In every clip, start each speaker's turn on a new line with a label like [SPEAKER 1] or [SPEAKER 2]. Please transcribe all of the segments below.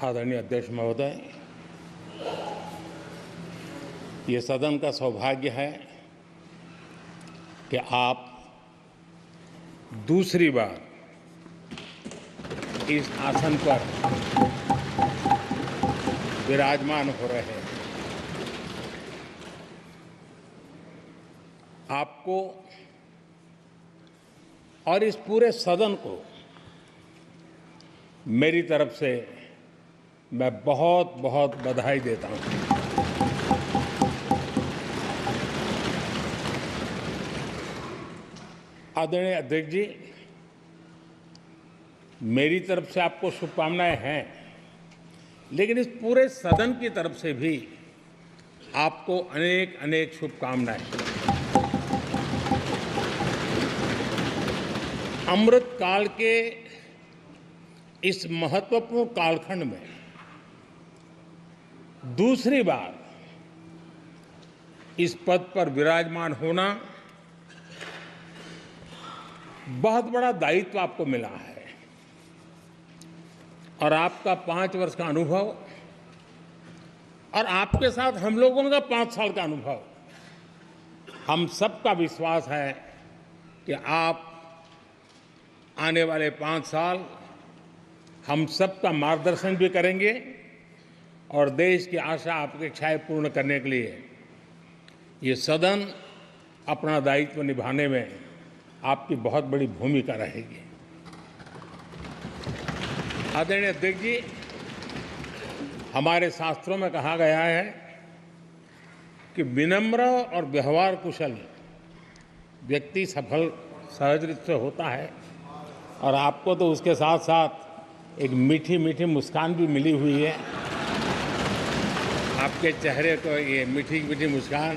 [SPEAKER 1] आदरणीय अध्यक्ष महोदय, ये सदन का सौभाग्य है कि आप दूसरी बार इस आसन पर विराजमान हो रहे हैं। आपको और इस पूरे सदन को मेरी तरफ से मैं बहुत बहुत बधाई देता हूं। आदरणीय अध्यक्ष जी, मेरी तरफ से आपको शुभकामनाएं हैं, लेकिन इस पूरे सदन की तरफ से भी आपको अनेक अनेक शुभकामनाएं। अमृत काल के इस महत्वपूर्ण कालखंड में दूसरी बार इस पद पर विराजमान होना बहुत बड़ा दायित्व आपको मिला है और आपका 5 वर्ष का अनुभव और आपके साथ हम लोगों का 5 साल का अनुभव, हम सबका विश्वास है कि आप आने वाले 5 साल हम सबका मार्गदर्शन भी करेंगे और देश की आशा अपेक्षाएं पूर्ण करने के लिए ये सदन अपना दायित्व निभाने में आपकी बहुत बड़ी भूमिका रहेगी। आदरणीय अध्यक्ष जी, हमारे शास्त्रों में कहा गया है कि विनम्र और व्यवहार कुशल व्यक्ति सफल सहज रूप से होता है और आपको तो उसके साथ साथ एक मीठी मीठी मुस्कान भी मिली हुई है। आपके चेहरे को ये मीठी मीठी मुस्कान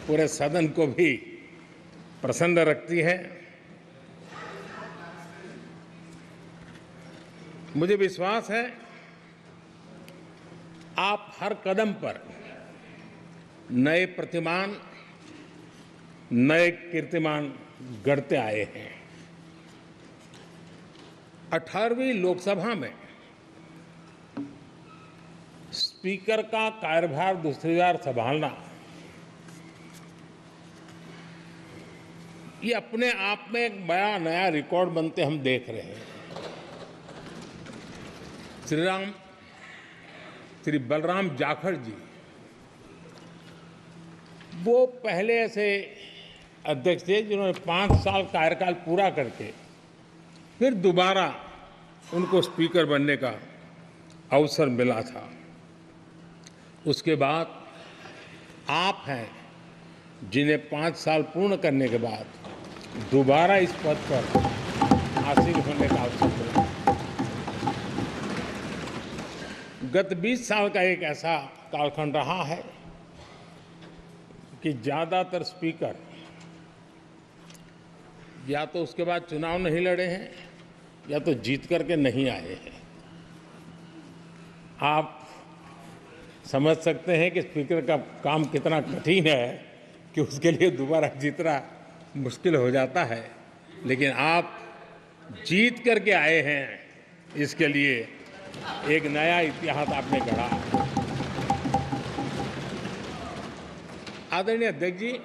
[SPEAKER 1] पूरे सदन को भी प्रसन्न रखती है। मुझे विश्वास है आप हर कदम पर नए प्रतिमान, नए कीर्तिमान गढ़ते आए हैं। 18वीं लोकसभा में स्पीकर का कार्यभार दूसरी बार संभालना ये अपने आप में एक बड़ा नया रिकॉर्ड बनते हम देख रहे हैं। श्री बलराम जाखड़ जी वो पहले ऐसे अध्यक्ष थे जिन्होंने 5 साल कार्यकाल पूरा करके फिर दोबारा उनको स्पीकर बनने का अवसर मिला था। उसके बाद आप हैं जिन्हें 5 साल पूर्ण करने के बाद दोबारा इस पद पर आसीन होने का अवसर मिला। गत 20 साल का एक ऐसा कालखंड रहा है कि ज़्यादातर स्पीकर या तो उसके बाद चुनाव नहीं लड़े हैं या तो जीत करके नहीं आए हैं। आप समझ सकते हैं कि स्पीकर का काम कितना कठिन है कि उसके लिए दोबारा जीतना मुश्किल हो जाता है, लेकिन आप जीत करके आए हैं, इसके लिए एक नया इतिहास आपने गढ़ा। आदरणीय अध्यक्ष जी,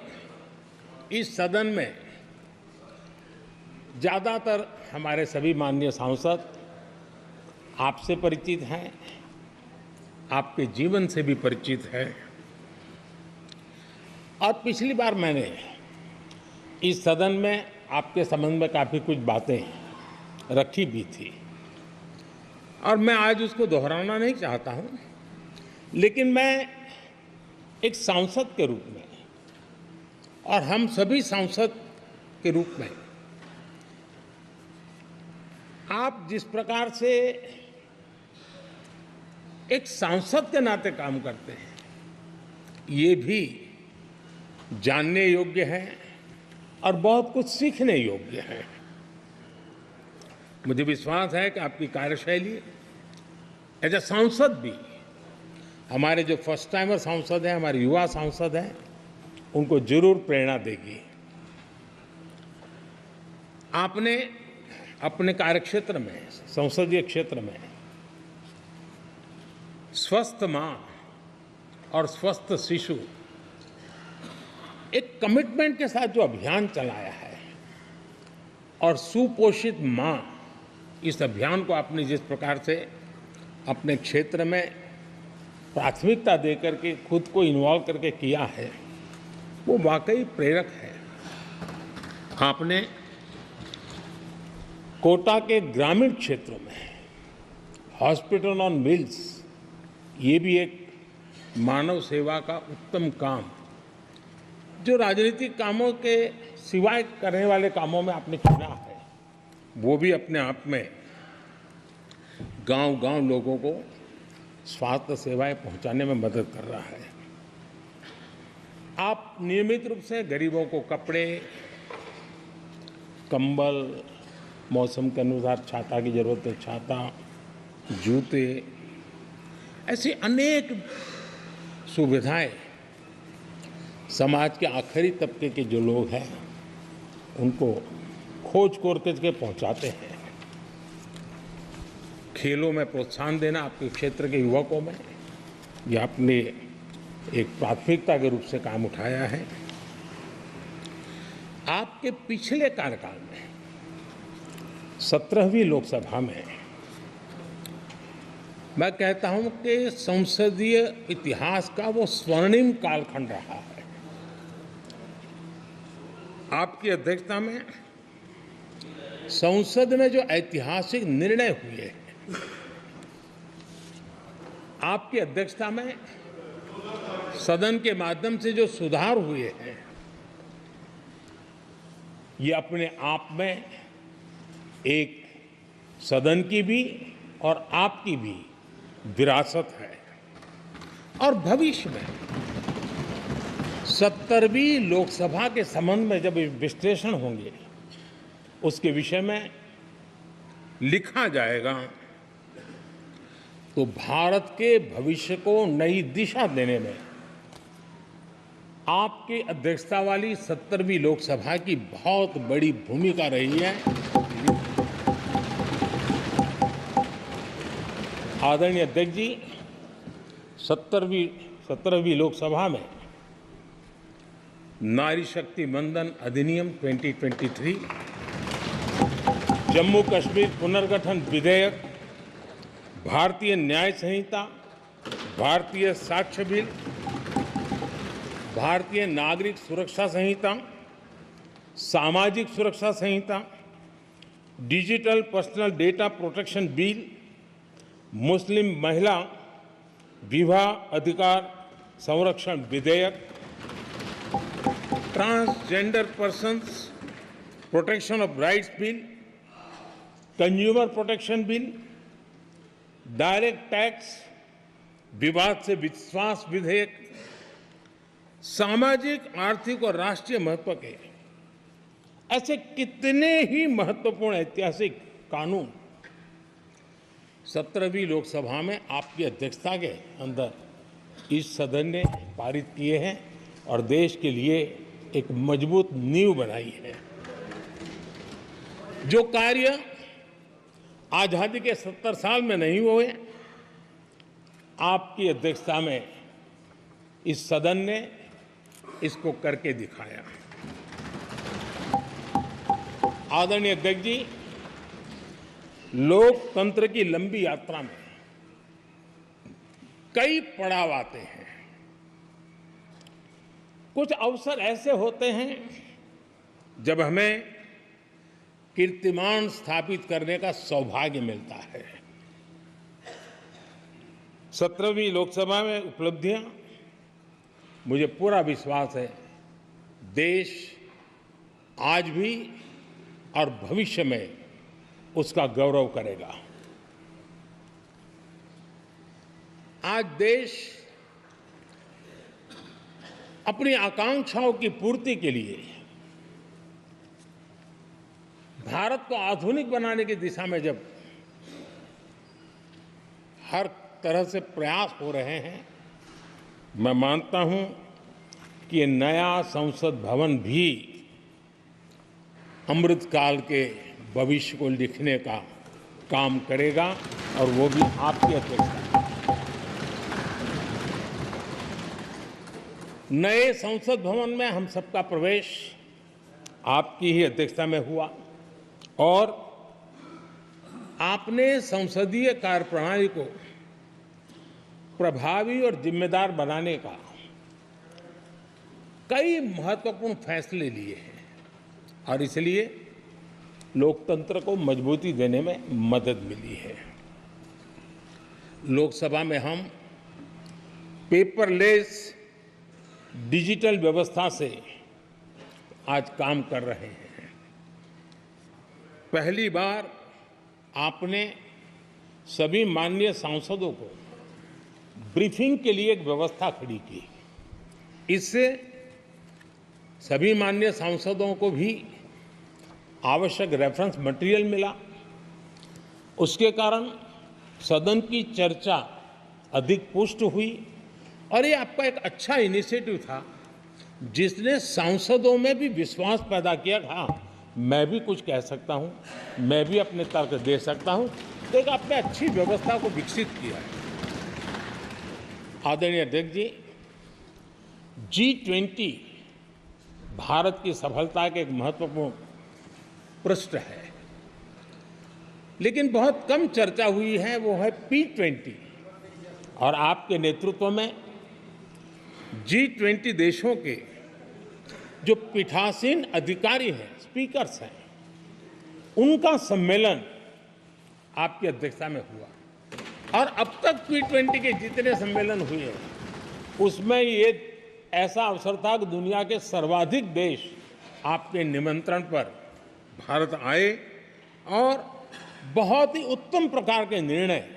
[SPEAKER 1] इस सदन में ज़्यादातर हमारे सभी माननीय सांसद आपसे परिचित हैं, आपके जीवन से भी परिचित है और पिछली बार मैंने इस सदन में आपके संबंध में काफ़ी कुछ बातें रखी भी थी और मैं आज उसको दोहराना नहीं चाहता हूं, लेकिन मैं एक सांसद के रूप में और हम सभी सांसद के रूप में आप जिस प्रकार से एक सांसद के नाते काम करते हैं, ये भी जानने योग्य है और बहुत कुछ सीखने योग्य है। मुझे विश्वास है कि आपकी कार्यशैली एज ए सांसद भी हमारे जो फर्स्ट टाइमर सांसद हैं, हमारे युवा सांसद हैं, उनको जरूर प्रेरणा देगी। आपने अपने कार्यक्षेत्र में, संसदीय क्षेत्र में स्वस्थ मां और स्वस्थ शिशु एक कमिटमेंट के साथ जो अभियान चलाया है और सुपोषित मां, इस अभियान को आपने जिस प्रकार से अपने क्षेत्र में प्राथमिकता देकर के खुद को इन्वॉल्व करके किया है, वो वाकई प्रेरक है। आपने कोटा के ग्रामीण क्षेत्रों में हॉस्पिटल ऑन व्हील्स, ये भी एक मानव सेवा का उत्तम काम, जो राजनीतिक कामों के सिवाय करने वाले कामों में आपने चुना है, वो भी अपने आप में गांव-गांव लोगों को स्वास्थ्य सेवाएं पहुंचाने में मदद कर रहा है। आप नियमित रूप से गरीबों को कपड़े, कंबल, मौसम के अनुसार छाता की जरूरत है छाता, जूते, ऐसी अनेक सुविधाएं समाज के आखिरी तबके के जो लोग हैं उनको खोज करके पहुंचाते हैं। खेलों में प्रोत्साहन देना आपके क्षेत्र के युवकों में, यह आपने एक प्राथमिकता के रूप से काम उठाया है। आपके पिछले कार्यकाल में 17वीं लोकसभा में मैं कहता हूं कि संसदीय इतिहास का वो स्वर्णिम कालखंड रहा है। आपकी अध्यक्षता में संसद में जो ऐतिहासिक निर्णय हुए हैं, आपकी अध्यक्षता में सदन के माध्यम से जो सुधार हुए हैं, ये अपने आप में एक सदन की भी और आपकी भी विरासत है। और भविष्य में 70वीं लोकसभा के संबंध में जब विश्लेषण होंगे, उसके विषय में लिखा जाएगा तो भारत के भविष्य को नई दिशा देने में आपकी अध्यक्षता वाली 70वीं लोकसभा की बहुत बड़ी भूमिका रही है। आदरणीय अध्यक्ष जी, 17वीं लोकसभा में नारी शक्ति वंदन अधिनियम 2023, जम्मू कश्मीर पुनर्गठन विधेयक, भारतीय न्याय संहिता, भारतीय साक्ष्य बिल, भारतीय नागरिक सुरक्षा संहिता, सामाजिक सुरक्षा संहिता, digital personal data protection bill, मुस्लिम महिला विवाह अधिकार संरक्षण विधेयक, transgender persons protection of rights bill, consumer protection bill, direct tax विवाद से विश्वास विधेयक, सामाजिक, आर्थिक और राष्ट्रीय महत्व के ऐसे कितने ही महत्वपूर्ण ऐतिहासिक कानून 17वीं लोकसभा में आपकी अध्यक्षता के अंदर इस सदन ने पारित किए हैं और देश के लिए एक मजबूत नींव बनाई है। जो कार्य आजादी के 70 साल में नहीं हुए, आपकी अध्यक्षता में इस सदन ने इसको करके दिखाया। आदरणीय अध्यक्ष जी, लोकतंत्र की लंबी यात्रा में कई पड़ाव आते हैं। कुछ अवसर ऐसे होते हैं जब हमें कीर्तिमान स्थापित करने का सौभाग्य मिलता है। 17वीं लोकसभा में उपलब्धियां, मुझे पूरा विश्वास है देश आज भी और भविष्य में उसका गौरव करेगा। आज देश अपनी आकांक्षाओं की पूर्ति के लिए भारत को आधुनिक बनाने की दिशा में जब हर तरह से प्रयास हो रहे हैं, मैं मानता हूं कि ये नया संसद भवन भी अमृतकाल के भविष्य को लिखने का काम करेगा और वो भी आपकी अध्यक्षता। नए संसद भवन में हम सबका प्रवेश आपकी ही अध्यक्षता में हुआ और आपने संसदीय कार्यप्रणाली को प्रभावी और जिम्मेदार बनाने का कई महत्वपूर्ण फैसले लिए हैं और इसलिए लोकतंत्र को मजबूती देने में मदद मिली है। लोकसभा में हम पेपरलेस डिजिटल व्यवस्था से आज काम कर रहे हैं। पहली बार आपने सभी माननीय सांसदों को ब्रीफिंग के लिए एक व्यवस्था खड़ी की। इससे सभी माननीय सांसदों को भी आवश्यक रेफरेंस मटेरियल मिला। उसके कारण सदन की चर्चा अधिक पुष्ट हुई और ये आपका एक अच्छा इनिशिएटिव था जिसने सांसदों में भी विश्वास पैदा किया। हाँ, मैं भी कुछ कह सकता हूँ, मैं भी अपने तर्क दे सकता हूँ। तो एक आपने अच्छी व्यवस्था को विकसित किया है। आदरणीय अध्यक्ष जी, G20 भारत की सफलता के एक महत्वपूर्ण पृष्ठ है, लेकिन बहुत कम चर्चा हुई है, वो है P20। और आपके नेतृत्व में G20 देशों के जो पीठासीन अधिकारी हैं, स्पीकर्स हैं, उनका सम्मेलन आपकी अध्यक्षता में हुआ और अब तक P20 के जितने सम्मेलन हुए हैं उसमें ये ऐसा अवसर था कि दुनिया के सर्वाधिक देश आपके निमंत्रण पर भारत आए और बहुत ही उत्तम प्रकार के निर्णय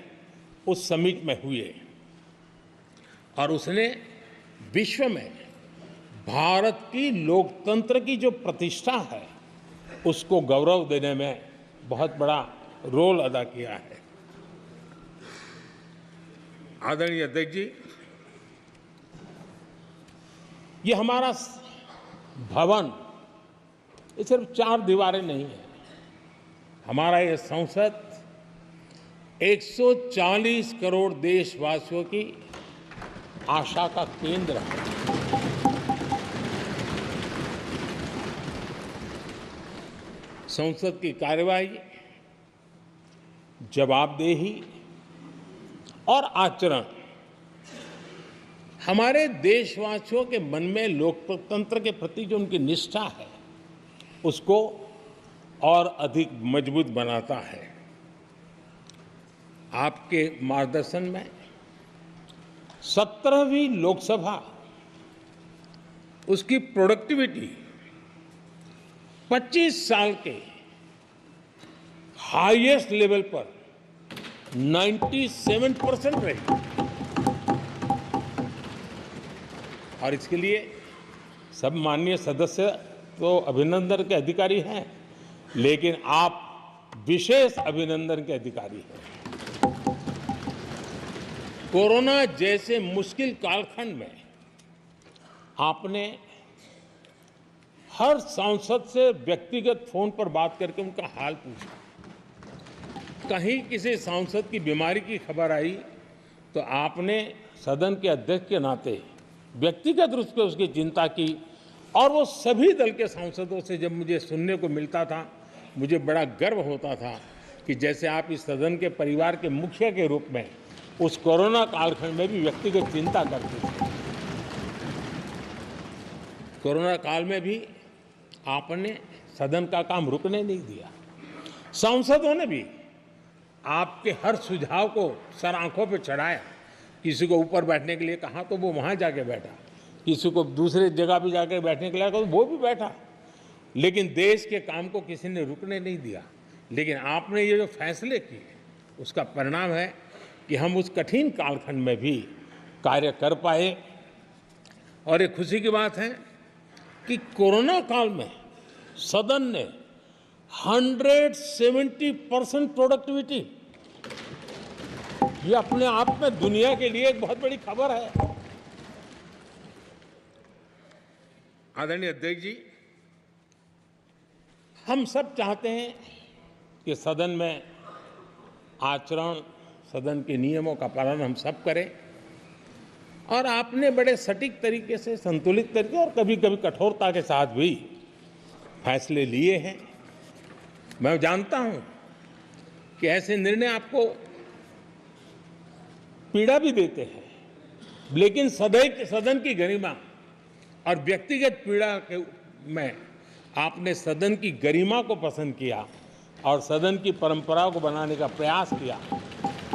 [SPEAKER 1] उस समिट में हुए और उसने विश्व में भारत की लोकतंत्र की जो प्रतिष्ठा है उसको गौरव देने में बहुत बड़ा रोल अदा किया है। आदरणीय अध्यक्ष जी, ये हमारा भवन ये सिर्फ 4 दीवारें नहीं है। हमारा ये संसद 140 करोड़ देशवासियों की आशा का केंद्र है। संसद की कार्यवाही, जवाबदेही और आचरण हमारे देशवासियों के मन में लोकतंत्र के प्रति जो उनकी निष्ठा है उसको और अधिक मजबूत बनाता है। आपके मार्गदर्शन में 17वीं लोकसभा उसकी प्रोडक्टिविटी 25 साल के हाईएस्ट लेवल पर 97% रही और इसके लिए सब माननीय सदस्य तो अभिनंदन के अधिकारी हैं, लेकिन आप विशेष अभिनंदन के अधिकारी हैं। कोरोना जैसे मुश्किल कालखंड में आपने हर सांसद से व्यक्तिगत फोन पर बात करके उनका हाल पूछा। कहीं किसी सांसद की बीमारी की खबर आई तो आपने सदन के अध्यक्ष के नाते व्यक्तिगत रूप से उसकी चिंता की और वो सभी दल के सांसदों से जब मुझे सुनने को मिलता था मुझे बड़ा गर्व होता था कि जैसे आप इस सदन के परिवार के मुखिया के रूप में उस कोरोना कालखंड में भी व्यक्तिगत चिंता करते थे। कोरोना काल में भी आपने सदन का काम रुकने नहीं दिया। सांसदों ने भी आपके हर सुझाव को सर आंखों पे चढ़ाया। किसी को ऊपर बैठने के लिए कहा तो वो वहां जाके बैठा, किसी को दूसरे जगह पे जाकर बैठने के लिए कहा तो वो भी बैठा, लेकिन देश के काम को किसी ने रुकने नहीं दिया। लेकिन आपने ये जो फैसले किए उसका परिणाम है कि हम उस कठिन कालखंड में भी कार्य कर पाए। और एक खुशी की बात है कि कोरोना काल में सदन ने 170% प्रोडक्टिविटी, ये अपने आप में दुनिया के लिए एक बहुत बड़ी खबर है। आदरणीय अध्यक्ष जी, हम सब चाहते हैं कि सदन में आचरण, सदन के नियमों का पालन हम सब करें और आपने बड़े सटीक तरीके से, संतुलित तरीके और कभी कभी कठोरता के साथ भी फैसले लिए हैं। मैं जानता हूं कि ऐसे निर्णय आपको पीड़ा भी देते हैं, लेकिन सदन की गरिमा और व्यक्तिगत पीड़ा में आपने सदन की गरिमा को पसंद किया और सदन की परंपरा को बनाने का प्रयास किया।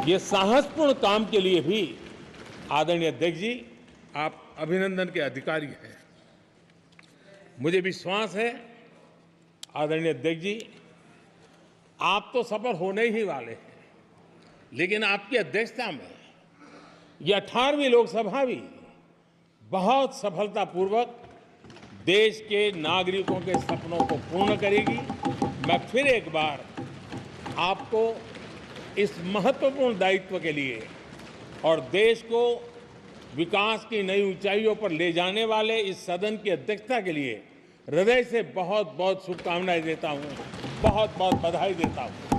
[SPEAKER 1] ये साहसपूर्ण काम के लिए भी आदरणीय अध्यक्ष जी, आप अभिनंदन के अधिकारी हैं। मुझे विश्वास है आदरणीय अध्यक्ष जी, आप तो सफल होने ही वाले हैं, लेकिन आपकी अध्यक्षता में यह 18वीं लोकसभा भी बहुत सफलतापूर्वक देश के नागरिकों के सपनों को पूर्ण करेगी। मैं फिर एक बार आपको इस महत्वपूर्ण दायित्व के लिए और देश को विकास की नई ऊंचाइयों पर ले जाने वाले इस सदन की अध्यक्षता के लिए हृदय से बहुत बहुत शुभकामनाएं देता हूं, बहुत बहुत बधाई देता हूं।